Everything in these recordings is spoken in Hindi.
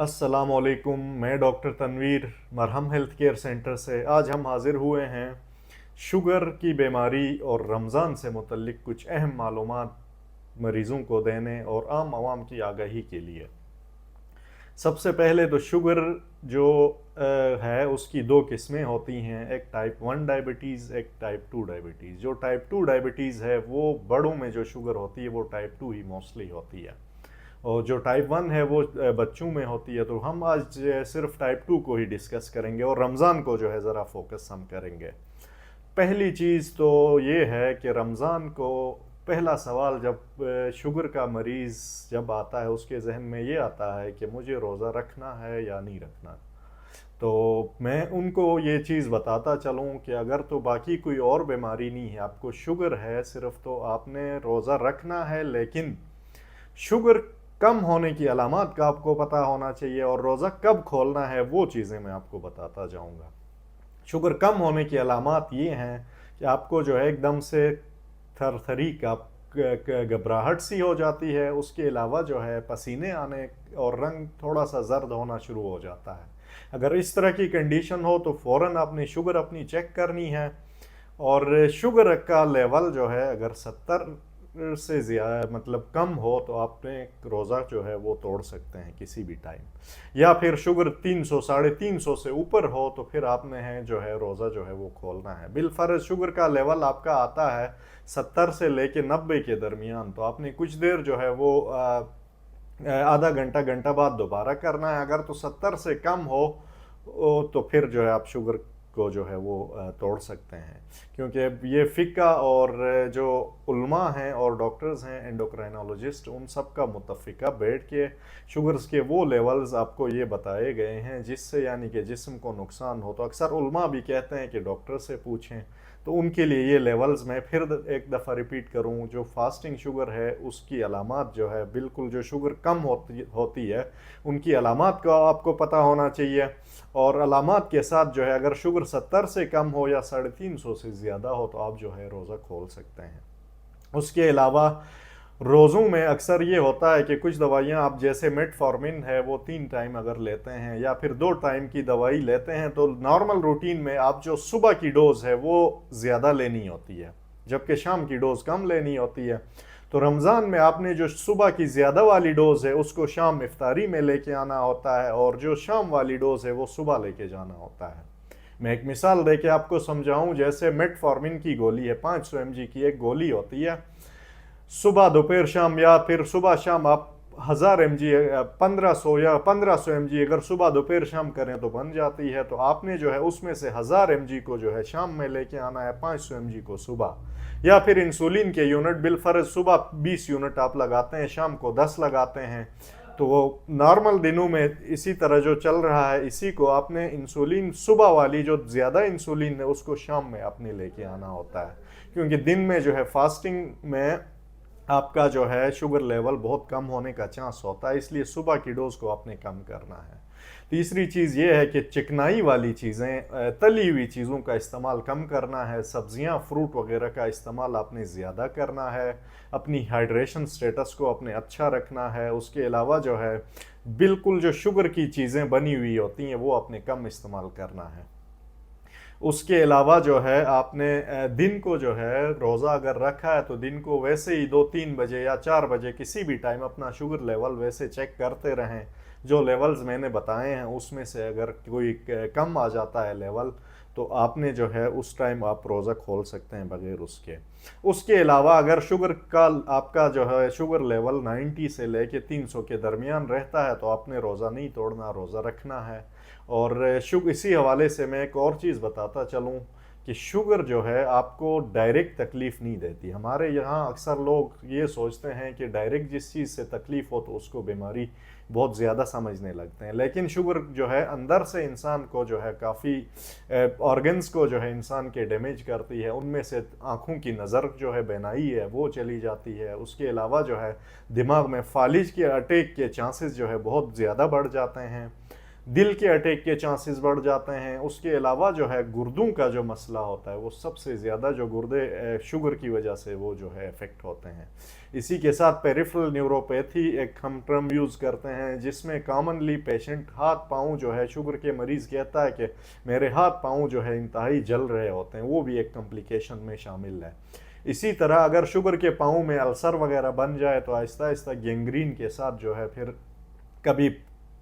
अस्सलामुअलैकुम। मैं डॉक्टर तनवीर मरहम हेल्थ केयर सेंटर से आज हम हाज़िर हुए हैं शुगर की बीमारी और रमज़ान से मुतल्लिक कुछ अहम मालूमात मरीज़ों को देने और आम आवाम की आगाही के लिए। सबसे पहले तो शुगर जो है उसकी दो किस्में होती हैं, एक टाइप 1 डायबिटीज़, एक टाइप 2 डायबिटीज़। जो टाइप 2 डायबिटीज़ है वो बड़ों में जो शुगर होती है वो टाइप 2 ही मोस्टली होती है, और जो टाइप 1 है वो बच्चों में होती है। तो हम आज सिर्फ टाइप 2 को ही डिस्कस करेंगे और रमज़ान को जो है ज़रा फोकस हम करेंगे। पहली चीज़ तो ये है कि रमज़ान को पहला सवाल जब शुगर का मरीज़ जब आता है उसके जहन में ये आता है कि मुझे रोज़ा रखना है या नहीं रखना। तो मैं उनको ये चीज़ बताता चलूँ कि अगर तो बाकी कोई और बीमारी नहीं है, आपको शुगर है सिर्फ, तो आपने रोज़ा रखना है, लेकिन शुगर कम होने की अलामत का आपको पता होना चाहिए और रोज़ा कब खोलना है वो चीज़ें मैं आपको बताता जाऊंगा। शुगर कम होने की अलामत ये हैं कि आपको जो है एकदम से थरथरी का घबराहट सी हो जाती है। उसके अलावा जो है पसीने आने और रंग थोड़ा सा जर्द होना शुरू हो जाता है। अगर इस तरह की कंडीशन हो तो फ़ौरन आपने शुगर अपनी चेक करनी है। और शुगर का लेवल जो है अगर 70 से ज़्यादा मतलब कम हो तो आपने रोज़ा जो है वो तोड़ सकते हैं किसी भी टाइम। या फिर शुगर 300 350 से ऊपर हो तो फिर आपने है जो है रोज़ा जो है वो खोलना है। बिलफर्ज शुगर का लेवल आपका आता है 70 से लेके 90 के दरमियान, तो आपने कुछ देर जो है वो आधा घंटा घंटा बाद दोबारा करना है। अगर तो 70 से कम हो तो फिर जो है आप शुगर को जो है वो तोड़ सकते हैं, क्योंकि ये फ़िका और जो उल्मा हैं और डॉक्टर्स हैं एंडोक्राइनोलॉजिस्ट, उन सब का मुतफ़िका बैठ के शुगर्स के वो लेवल्स आपको ये बताए गए हैं जिससे यानी कि जिस्म को नुकसान हो। तो अक्सर उल्मा भी कहते हैं कि डॉक्टर से पूछें, तो उनके लिए ये लेवल्स मैं फिर एक दफ़ा रिपीट करूं। जो फास्टिंग शुगर है उसकी अलामत जो है बिल्कुल जो शुगर कम होती है उनकी अलामत का आपको पता होना चाहिए। और अलामत के साथ जो है अगर शुगर 70 से कम हो या 350 से ज़्यादा हो तो आप जो है रोज़ा खोल सकते हैं। उसके अलावा रोज़ों में अक्सर ये होता है कि कुछ दवाइयाँ आप जैसे मेटफॉर्मिन है वो 3 टाइम अगर लेते हैं या फिर 2 टाइम की दवाई लेते हैं तो नॉर्मल रूटीन में आप जो सुबह की डोज़ है वो ज़्यादा लेनी होती है, जबकि शाम की डोज़ कम लेनी होती है। तो रमज़ान में आपने जो सुबह की ज़्यादा वाली डोज़ है उसको शाम इफ्तारी में लेके आना होता है, और जो शाम वाली डोज़ है वो सुबह लेके जाना होता है। मैं एक मिसाल दे के आपको समझाऊं, जैसे मेटफॉर्मिन की गोली है, 500 mg की एक गोली होती है। सुबह दोपहर शाम या फिर सुबह शाम आप 1000 mg 1500 या 1500 mg अगर सुबह दोपहर शाम करें तो बन जाती है। तो आपने जो है उसमें से 1000 mg को जो है शाम में लेके आना है, 500 mg को सुबह। या फिर इंसुलिन के यूनिट बिलफर्ज सुबह 20 यूनिट आप लगाते हैं, शाम को 10 लगाते हैं। तो वो नॉर्मल दिनों में इसी तरह जो चल रहा है इसी को आपने इंसुलिन सुबह वाली जो ज़्यादा इंसुलिन है उसको शाम में आपने लेके आना होता है, क्योंकि दिन में जो है फास्टिंग में आपका जो है शुगर लेवल बहुत कम होने का चांस होता है, इसलिए सुबह की डोज को आपने कम करना है। तीसरी चीज़ ये है कि चिकनाई वाली चीज़ें, तली हुई चीज़ों का इस्तेमाल कम करना है। सब्जियां फ्रूट वगैरह का इस्तेमाल आपने ज़्यादा करना है। अपनी हाइड्रेशन स्टेटस को अपने अच्छा रखना है। उसके अलावा जो है बिल्कुल जो शुगर की चीज़ें बनी हुई होती हैं वो आपने कम इस्तेमाल करना है। उसके अलावा जो है आपने दिन को जो है रोज़ा अगर रखा है तो दिन को वैसे ही 2-3 बजे या 4 बजे किसी भी टाइम अपना शुगर लेवल वैसे चेक करते रहें। जो लेवल्स मैंने बताए हैं उसमें से अगर कोई कम आ जाता है लेवल तो आपने जो है उस टाइम आप रोज़ा खोल सकते हैं बगैर उसके। उसके अलावा अगर शुगर का आपका जो है शुगर लेवल 90 से लेके 300 के दरमियान रहता है तो आपने रोज़ा नहीं तोड़ना, रोज़ा रखना है। और इसी हवाले से मैं एक और चीज़ बताता चलूँ कि शुगर जो है आपको डायरेक्ट तकलीफ़ नहीं देती। हमारे यहाँ अक्सर लोग ये सोचते हैं कि डायरेक्ट जिस चीज़ से तकलीफ़ हो तो उसको बीमारी बहुत ज़्यादा समझने लगते हैं, लेकिन शुगर जो है अंदर से इंसान को जो है काफ़ी ऑर्गन्स को जो है इंसान के डैमेज करती है। उनमें से आँखों की नज़र जो है बेनाई है वो चली जाती है। उसके अलावा जो है दिमाग में फालिज के अटैक के चांसेस जो है बहुत ज़्यादा बढ़ जाते हैं। दिल के अटैक के चांसेस बढ़ जाते हैं। उसके अलावा जो है गुर्दों का जो मसला होता है वो सबसे ज़्यादा जो गुर्दे शुगर की वजह से वो जो है इफ़ेक्ट होते हैं। इसी के साथ पेरिफेरल न्यूरोपैथी एक हम टर्म यूज़ करते हैं जिसमें कॉमनली पेशेंट हाथ पाँव जो है, शुगर के मरीज़ कहता है कि मेरे हाथ पाँव जो है इंतहाई जल रहे होते हैं, वो भी एक कॉम्प्लिकेशन में शामिल है। इसी तरह अगर शुगर के पाँव में अल्सर वगैरह बन जाए तो आहिस्ता आहिस्ता गैंग्रीन के साथ जो है फिर कभी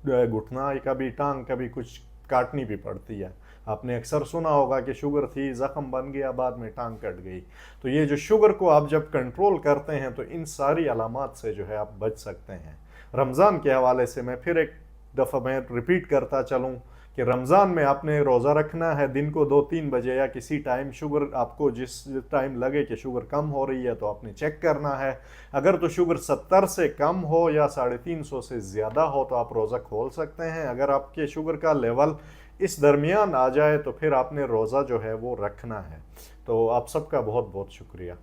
घुटना, कभी टांग, कभी कुछ काटनी भी पड़ती है। आपने अक्सर सुना होगा कि शुगर थी, ज़ख्म बन गया, बाद में टांग कट गई। तो ये जो शुगर को आप जब कंट्रोल करते हैं तो इन सारी अलामात से जो है आप बच सकते हैं। रमज़ान के हवाले से मैं फिर एक दफ़ा मैं रिपीट करता चलूँ कि रमज़ान में आपने रोज़ा रखना है, दिन को 2-3 बजे या किसी टाइम शुगर आपको जिस टाइम लगे कि शुगर कम हो रही है तो आपने चेक करना है। अगर तो शुगर 70 से कम हो या 350 से ज़्यादा हो तो आप रोज़ा खोल सकते हैं। अगर आपके शुगर का लेवल इस दरमियान आ जाए तो फिर आपने रोज़ा जो है वो रखना है। तो आप सबका बहुत बहुत शुक्रिया।